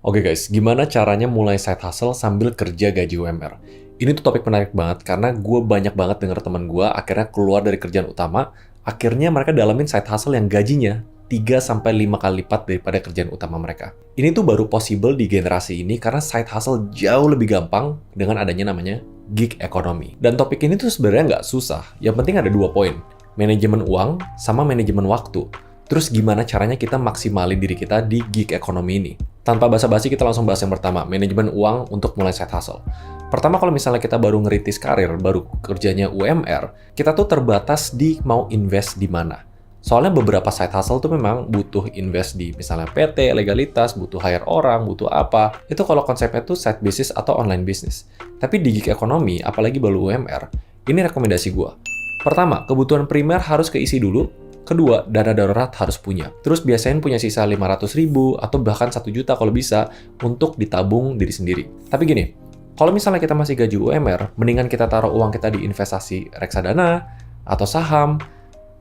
Oke guys, gimana caranya mulai side hustle sambil kerja gaji UMR? Ini tuh topik menarik banget karena gue banyak banget denger teman gue akhirnya keluar dari kerjaan utama, akhirnya mereka dalamin side hustle yang gajinya 3-5 kali lipat daripada kerjaan utama mereka. Ini tuh baru possible di generasi ini karena side hustle jauh lebih gampang dengan adanya namanya gig economy. Dan topik ini tuh sebenarnya nggak susah, yang penting ada 2 poin, manajemen uang sama manajemen waktu. Terus gimana caranya kita maksimalin diri kita di gig economy ini? Tanpa basa-basi kita langsung bahas yang pertama, manajemen uang untuk mulai side hustle. Pertama, kalau misalnya kita baru ngerintis karir, baru kerjanya UMR, kita tuh terbatas di mau invest di mana. Soalnya beberapa side hustle tuh memang butuh invest di misalnya PT, legalitas, butuh hire orang, butuh apa. Itu kalau konsepnya tuh side business atau online business. Tapi di gig economy, apalagi baru UMR, ini rekomendasi gua. Pertama, kebutuhan primer harus keisi dulu. Kedua, dana darurat harus punya. Terus biasain punya sisa 500.000 atau bahkan 1 juta kalau bisa untuk ditabung diri sendiri. Tapi gini, kalau misalnya kita masih gaji UMR, mendingan kita taruh uang kita di investasi reksadana atau saham.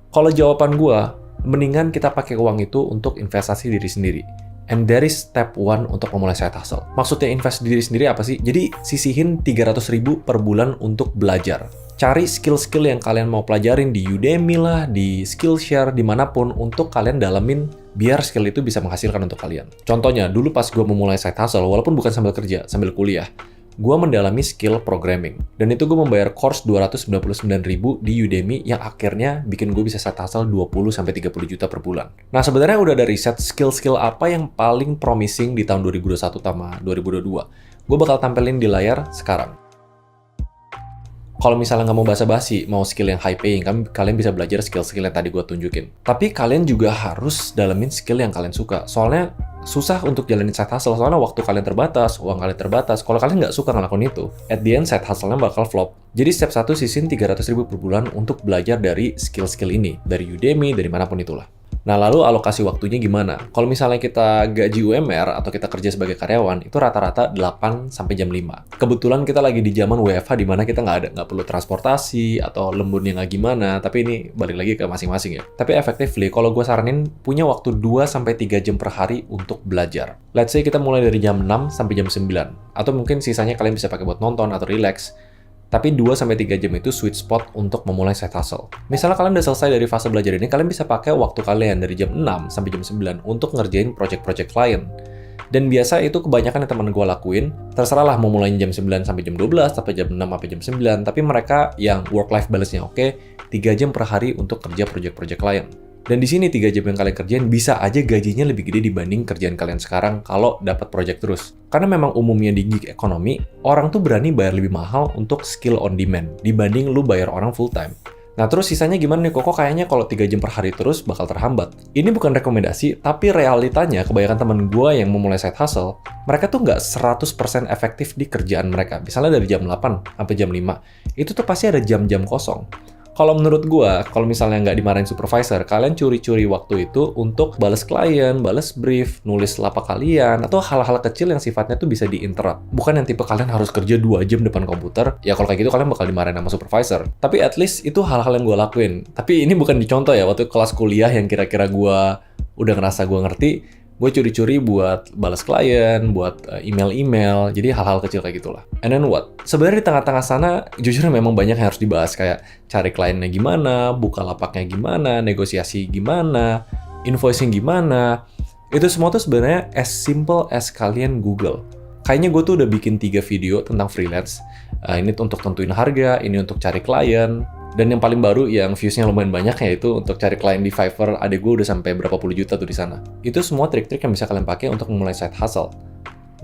Kalau jawaban gua, mendingan kita pakai uang itu untuk investasi diri sendiri. And that is step 1 untuk memulai side hustle. Maksudnya invest diri sendiri apa sih? Jadi sisihin 300.000 per bulan untuk belajar. Cari skill-skill yang kalian mau pelajarin di Udemy lah, di Skillshare, dimanapun untuk kalian dalamin biar skill itu bisa menghasilkan untuk kalian. Contohnya, dulu pas gue memulai side hustle, walaupun bukan sambil kerja, sambil kuliah, gue mendalami skill programming. Dan itu gue membayar course 299.000 di Udemy yang akhirnya bikin gue bisa side hustle 20-30 juta per bulan. Nah, sebenarnya udah ada riset skill-skill apa yang paling promising di tahun 2021 sama 2022. Gue bakal tampilin di layar sekarang. Kalau misalnya nggak mau basa-basi, mau skill yang high paying, kalian bisa belajar skill-skill yang tadi gue tunjukin. Tapi kalian juga harus dalamin skill yang kalian suka. Soalnya susah untuk jalanin side hustle, soalnya waktu kalian terbatas, uang kalian terbatas. Kalau kalian nggak suka ngelakuin itu, at the end side hustle-nya bakal flop. Jadi step 1 sisin 300.000 per bulan untuk belajar dari skill-skill ini. Dari Udemy, dari manapun itulah. Nah, lalu alokasi waktunya gimana? Kalau misalnya kita gaji UMR atau kita kerja sebagai karyawan, itu rata-rata 8 sampai jam 5. Kebetulan kita lagi di zaman WFH di mana kita nggak perlu transportasi atau lembunnya nggak gimana, tapi ini balik lagi ke masing-masing ya. Tapi effectively, kalau gue saranin punya waktu 2 sampai 3 jam per hari untuk belajar. Let's say kita mulai dari jam 6 sampai jam 9. Atau mungkin sisanya kalian bisa pakai buat nonton atau relax. Tapi 2-3 jam itu sweet spot untuk memulai side hustle. Misalnya kalian udah selesai dari fase belajar ini, kalian bisa pakai waktu kalian dari jam 6 sampai jam 9 untuk ngerjain project-project klien. Dan biasa itu kebanyakan yang teman gue lakuin, terserah lah mau mulai jam 9 sampai jam 12, sampai jam 6 sampai jam 9, tapi mereka yang work-life balance-nya oke, 3 jam per hari untuk kerja project-project klien. Dan di sini 3 jam yang kalian kerjain bisa aja gajinya lebih gede dibanding kerjaan kalian sekarang kalau dapat project terus. Karena memang umumnya di gig economy, orang tuh berani bayar lebih mahal untuk skill on demand dibanding lu bayar orang full time. Nah terus sisanya gimana nih? Kok kayaknya kalau 3 jam per hari terus bakal terhambat. Ini bukan rekomendasi, tapi realitanya kebanyakan temen gue yang memulai side hustle, mereka tuh nggak 100% efektif di kerjaan mereka. Misalnya dari jam 8 sampai jam 5, itu tuh pasti ada jam-jam kosong. Kalau menurut gua, kalau misalnya nggak dimarahin supervisor, kalian curi-curi waktu itu untuk balas klien, balas brief, nulis lapak kalian, atau hal-hal kecil yang sifatnya tuh bisa di-interrupt. Bukan yang tipe kalian harus kerja 2 jam depan komputer, ya kalau kayak gitu kalian bakal dimarahin sama supervisor. Tapi at least itu hal-hal yang gua lakuin. Tapi ini bukan dicontoh ya, waktu kelas kuliah yang kira-kira gua udah ngerasa gua ngerti, gue curi-curi buat balas klien, buat email-email, jadi hal-hal kecil kayak gitulah. And then what? Sebenarnya di tengah-tengah sana, jujur memang banyak yang harus dibahas, kayak cari kliennya gimana, buka lapaknya gimana, negosiasi gimana, invoicing gimana. Itu semua tuh sebenarnya as simple as kalian Google. Kayaknya gue tuh udah bikin 3 video tentang freelance. Ini untuk tentuin harga, ini untuk cari klien, dan yang paling baru yang views-nya lumayan banyak yaitu untuk cari klien di Fiverr. Adek gue udah sampai berapa puluh juta tuh di sana. Itu semua trik-trik yang bisa kalian pakai untuk memulai side hustle.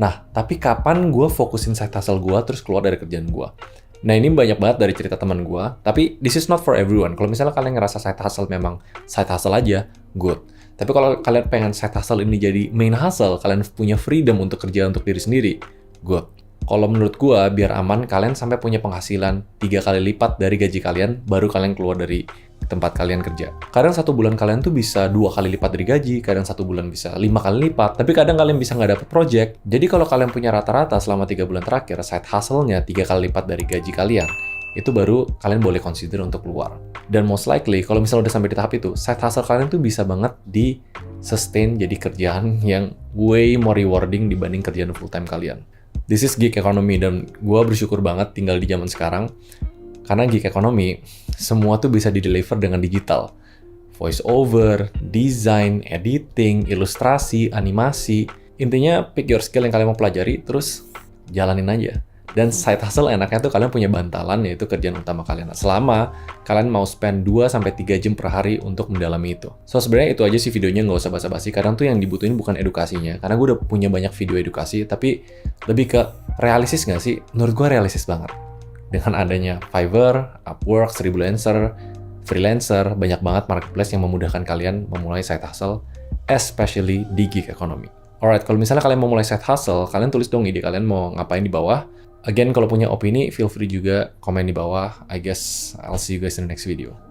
Nah, tapi kapan gue fokusin side hustle gue terus keluar dari kerjaan gue? Nah, ini banyak banget dari cerita teman gue, tapi this is not for everyone. Kalau misalnya kalian ngerasa side hustle memang side hustle aja, good. Tapi kalau kalian pengen side hustle ini jadi main hustle, kalian punya freedom untuk kerja untuk diri sendiri, good. Kalau menurut gua, biar aman, kalian sampai punya penghasilan 3 kali lipat dari gaji kalian, baru kalian keluar dari tempat kalian kerja. Kadang 1 bulan kalian tuh bisa 2 kali lipat dari gaji, kadang 1 bulan bisa 5 kali lipat, tapi kadang kalian bisa nggak dapet project. Jadi kalau kalian punya rata-rata selama 3 bulan terakhir, side hustle-nya 3 kali lipat dari gaji kalian, itu baru kalian boleh consider untuk keluar. Dan most likely, kalau misalnya udah sampai di tahap itu, side hustle kalian tuh bisa banget di sustain jadi kerjaan yang way more rewarding dibanding kerjaan full-time kalian. This is gig economy, dan gue bersyukur banget tinggal di zaman sekarang, karena gig economy, semua tuh bisa di-deliver dengan digital. Voice over, design, editing, ilustrasi, animasi. Intinya pick your skill yang kalian mau pelajari, terus jalanin aja. Dan side hustle enaknya tuh kalian punya bantalan, yaitu kerjaan utama kalian. Selama kalian mau spend 2-3 jam per hari untuk mendalami itu. So sebenarnya itu aja sih videonya, nggak usah basa-basi. Kadang tuh yang dibutuhin bukan edukasinya. Karena gue udah punya banyak video edukasi, tapi lebih ke realistis nggak sih? Menurut gue realistis banget. Dengan adanya Fiverr, Upwork, Sribulancer, freelancer, banyak banget marketplace yang memudahkan kalian memulai side hustle, especially di gig economy. Alright, kalau misalnya kalian mau mulai side hustle, kalian tulis dong ide kalian mau ngapain di bawah. Again, kalau punya opini, feel free juga komen di bawah. I guess I'll see you guys in the next video.